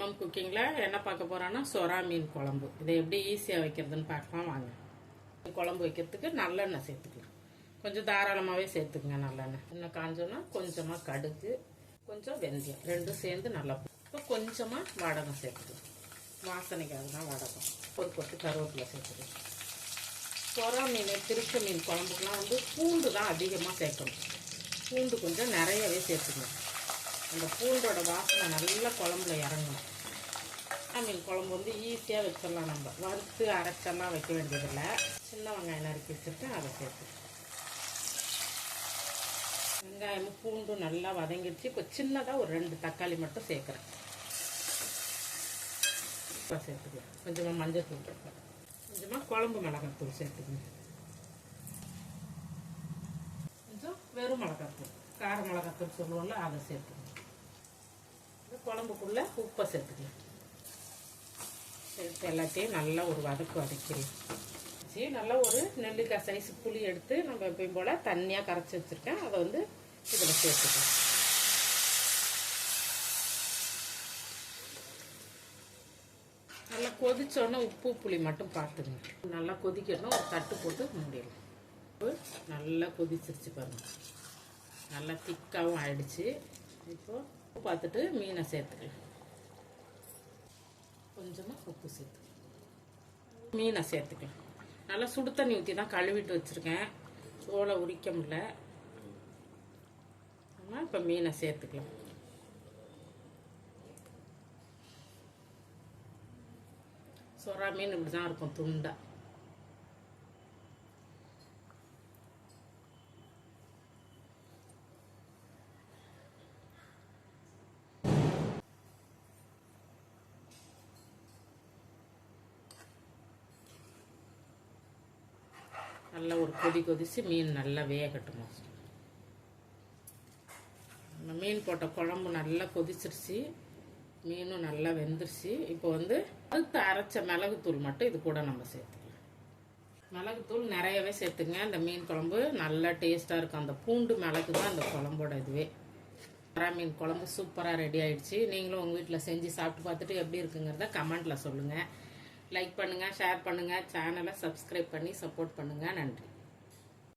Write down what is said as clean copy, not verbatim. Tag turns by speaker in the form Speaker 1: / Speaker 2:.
Speaker 1: MM குக்கிங்கில் என்ன பார்க்க போகிறோன்னா சொரா மீன் குழம்பு. இதை எப்படி ஈஸியாக வைக்கிறதுன்னு பார்க்கலாம் வாங்க. குழம்பு வைக்கிறதுக்கு நல்லெண்ணெய் சேர்த்துக்கலாம். கொஞ்சம் தாராளமாகவே சேர்த்துக்குங்க நல்லெண்ணெய். இன்னும் காஞ்சோன்னா கொஞ்சமாக கடுகு, கொஞ்சம் வெந்தயம் ரெண்டும் சேர்ந்து நல்லா. இப்போ கொஞ்சமாக வடகம் சேர்த்துக்கலாம். வாசனைக்காக தான் வடகம். ஒரு கொட்டு கருவேப்பிலை சேர்த்துக்கலாம். சொரா மீன், திருச்ச மீன் குழம்புக்கெலாம் பூண்டு தான் அதிகமாக சேர்க்கணும். பூண்டு கொஞ்சம் நிறையவே சேர்த்துக்கணும். அந்த பூண்டோட வாசனை நல்லா குழம்புல இறங்கணும். மீன் குழம்பு ஈஸியாக வச்சிடலாம். நம்ம வறுத்து அரைச்செல்லாம் வைக்க வேண்டியதில்லை. சின்ன வெங்காயம் நறுக்கி வச்சுட்டு அதை சேர்த்து வெங்காயமும் பூண்டும் நல்லா வதங்கிடுச்சு. இப்போ சின்னதாக ஒரு 2 தக்காளி மட்டும் சேர்க்குறேன். சேர்த்துக்கலாம். கொஞ்சமாக மஞ்சள் தூள் சேர்ப்பேன். கொஞ்சமாக குழம்பு மிளகாத்தூள் சேர்த்துக்கணும். கொஞ்சம் வெறும் மிளகாத்தூள், கார மிளகாத்தூள் சொல்லுவோம்ல, அதை சேர்த்துக்கணும். குழம்புக்குள்ள உப்பை சேர்த்துக்கலாம். சேர்த்து எல்லாத்தையும் நல்லா ஒரு வதக்கிறேன். நல்லா ஒரு நெல்லிக்காய் சைஸ் புளி எடுத்து நம்ம எப்பயும் போல் தண்ணியாக கரைச்சி வச்சுருக்கேன். அதை இதில் சேர்த்துக்கலாம். நல்லா கொதிச்சோன்னா உப்பு புளி மட்டும் பார்த்துக்கணும். நல்லா கொதிக்கணும். ஒரு தட்டு போட்டு மூடிடலாம். நல்லா கொதிச்சிருச்சு பாருங்க. நல்லா திக்காகவும் ஆயிடுச்சு. இப்போது பார்த்துட்டு மீனை சேர்த்துக்கலாம். கொஞ்சமாக உப்பு சேர்த்துக்கலாம். மீனை சேர்த்துக்கலாம். நல்லா சுடு தண்ணி ஊற்றி தான் கழுவிட்டு வச்சுருக்கேன். தோலை உரிக்க முடியல. இப்போ மீனை சேர்த்துக்கலாம். சொரா மீன் இப்படி தான் இருக்கும், துண்டா. நல்லா ஒரு கொதிச்சு மீன் நல்லா வேகட்டும். மீன் போட்ட குழம்பு நல்லா கொதிச்சிருச்சு. மீனும் நல்லா வெந்துருச்சு. இப்போ அடுத்து அரைச்ச மிளகுத்தூள் மட்டும் இது கூட நம்ம சேர்த்துக்கலாம். மிளகுத்தூள் நிறையவே சேர்த்துங்க. இந்த மீன் குழம்பு நல்லா டேஸ்ட்டாக இருக்கும். அந்த பூண்டு மிளகு தான் அந்த குழம்போட இதுவே. சொரா மீன் குழம்பு சூப்பராக ரெடி ஆயிடுச்சு. நீங்களும் உங்கள் வீட்டில் செஞ்சு சாப்பிட்டு பார்த்துட்டு எப்படி இருக்குங்கிறத கமெண்ட்டில் சொல்லுங்கள். லைக் பண்ணுங்கள், ஷேர் பண்ணுங்கள், சேனலை சப்ஸ்கிரைப் பண்ணி சப்போர்ட் பண்ணுங்கள். நன்றி.